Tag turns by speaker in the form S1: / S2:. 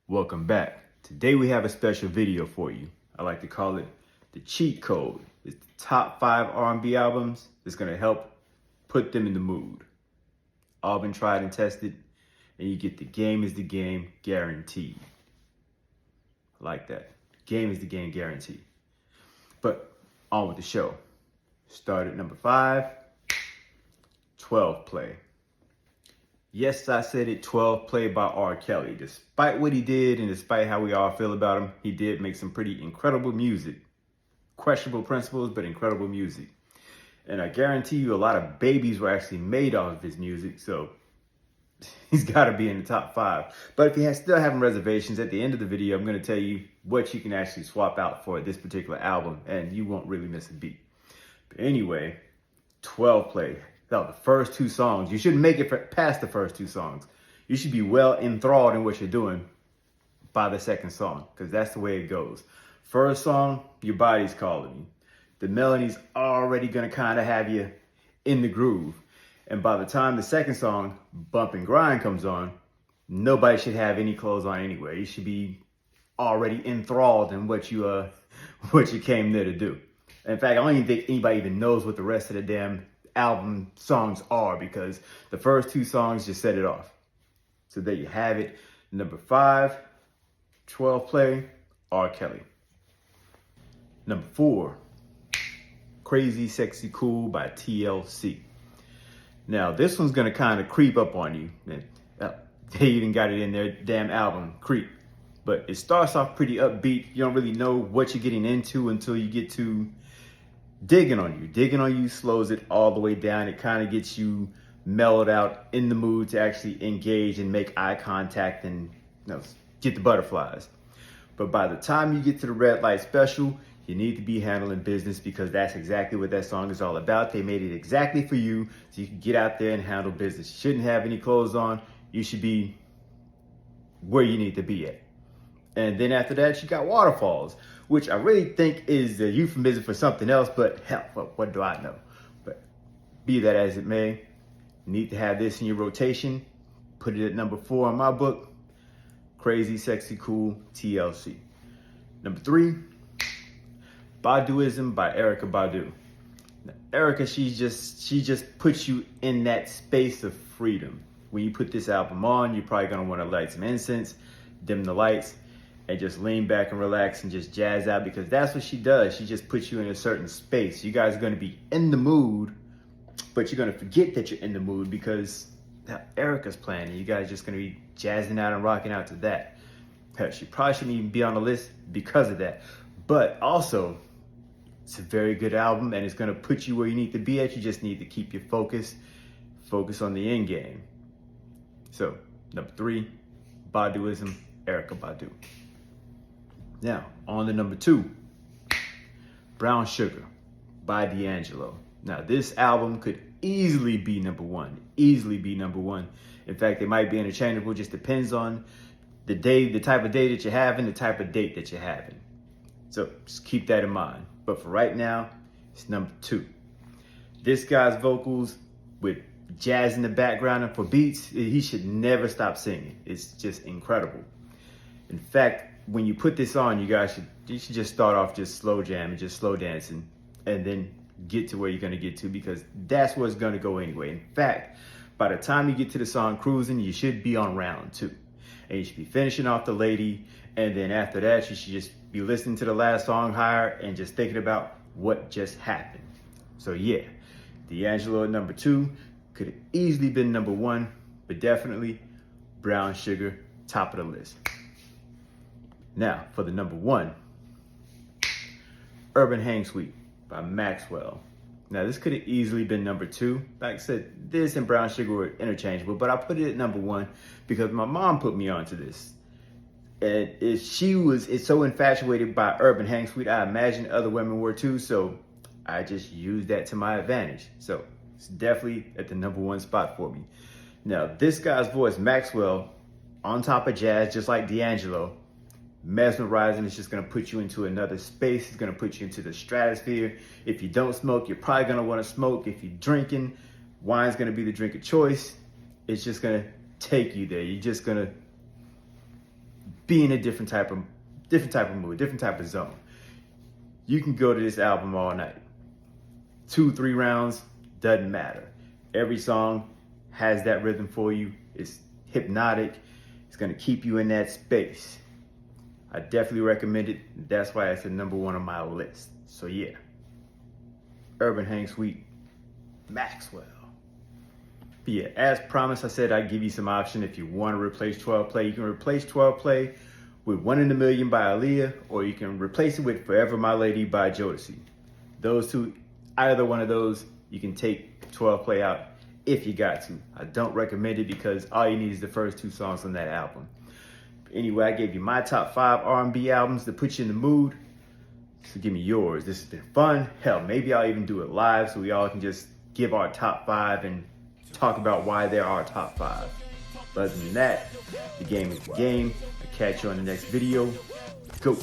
S1: Welcome back. Today we have a special video for you. I like to call it the cheat code. It's the top 5 R&B albums that's going to help put them in the mood. All been tried and tested, and you get the game is the game guaranteed. I like that. Game is the game guaranteed. But on with the show. Start at number 5, 12 Play. Yes, I said it, 12 Play by R. Kelly. Despite what he did and despite how we all feel about him, he did make some pretty incredible music. Questionable principles, but incredible music. And I guarantee you a lot of babies were actually made off of his music, so he's got to be in the top 5. But if you're still having reservations, at the end of the video, I'm going to tell you what you can actually swap out for this particular album, and you won't really miss a beat. But anyway, 12 Play. The first 2 songs, you shouldn't make it past the first 2 songs. You should be well enthralled in what you're doing by the second song, because that's the way it goes. First song, your body's calling you. The melody's already going to kind of have you in the groove. And by the time the second song, Bump and Grind, comes on, nobody should have any clothes on anyway. You should be already enthralled in what you came there to do. In fact, I don't even think anybody even knows what the rest of the damn album songs are, because the first 2 songs just set it off. So there you have it. Number 5, 12 Play, R. Kelly. Number 4, Crazy Sexy Cool by TLC. Now this one's gonna kind of creep up on you. They even got it in their damn album, Creep. But it starts off pretty upbeat. You don't really know what you're getting into until you get to Digging on You. Digging on You slows it all the way down. It kind of gets you mellowed out, in the mood to actually engage and make eye contact and get the butterflies. But by the time you get to the Red Light Special, you need to be handling business, because that's exactly what that song is all about. They made it exactly for you, so you can get out there and handle business. You shouldn't have any clothes on. You should be where you need to be at. And then after that, you got Waterfalls, which I really think is a euphemism for something else, but hell, what do I know? But be that as it may, you need to have this in your rotation. Put it at number 4 on my book, Crazy Sexy Cool, TLC. Number 3, Baduizm by Erykah Badu. Now, Erykah, she just puts you in that space of freedom. When you put this album on, you're probably gonna wanna light some incense, dim the lights, and just lean back and relax and just jazz out, because that's what she does. She just puts you in a certain space. You guys are going to be in the mood, but you're going to forget that you're in the mood because Erykah's playing, and you guys are just going to be jazzing out and rocking out to that. Hell, she probably shouldn't even be on the list because of that. But also, it's a very good album, and it's going to put you where you need to be at. You just need to keep your focus on the end game. So, number 3, Baduizm, Erykah Badu. Now, on to number 2, Brown Sugar by D'Angelo. Now, this album could easily be number 1. Easily be number 1. In fact, they might be interchangeable. Just depends on the day, the type of day that you're having, the type of date that you're having. So just keep that in mind. But for right now, it's number 2. This guy's vocals with jazz in the background and for beats, he should never stop singing. It's just incredible. In fact, when you put this on, you should just start off just slow jamming, just slow dancing, and then get to where you're gonna get to, because that's where it's gonna go anyway. In fact, by the time you get to the song Cruising, you should be on round 2. And you should be finishing off The Lady, and then after that, you should just be listening to the last song, Higher, and just thinking about what just happened. So yeah, D'Angelo at number 2, could have easily been number 1, but definitely Brown Sugar, top of the list. Now, for the number 1, Urban Hang Suite by Maxwell. Now, this could have easily been number 2. Like I said, this and Brown Sugar were interchangeable, but I put it at number 1 because my mom put me onto this. And she was so infatuated by Urban Hang Suite, I imagine other women were too, so I just used that to my advantage. So it's definitely at the number 1 spot for me. Now, this guy's voice, Maxwell, on top of jazz, just like D'Angelo, mesmerizing. It's just going to put you into another space. It's going to put you into the stratosphere. If you don't smoke, you're probably going to want to smoke. If you're drinking, wine's going to be the drink of choice. It's just going to take you there. You're just going to be in a different type of mood, different type of zone. You can go to this album all night. 2-3 rounds, doesn't matter. Every song has that rhythm for you. It's hypnotic. It's gonna keep you in that space. I definitely recommend it. That's why it's the #1 on my list. So yeah, Urban Hang Suite, Maxwell. But yeah, as promised, I said I'd give you some option if you want to replace 12 Play. You can replace 12 Play with 1 in a Million by Aaliyah, or you can replace it with Forever My Lady by Jodeci. Those two, either one of those, you can take 12 Play out if you got to. I don't recommend it because all you need is the first 2 songs on that album. Anyway, I gave you my top 5 R&B albums to put you in the mood. So give me yours. This has been fun. Hell, maybe I'll even do it live so we all can just give our top 5 and talk about why they're our top 5. But other than that, the game is the game. I'll catch you on the next video. Go.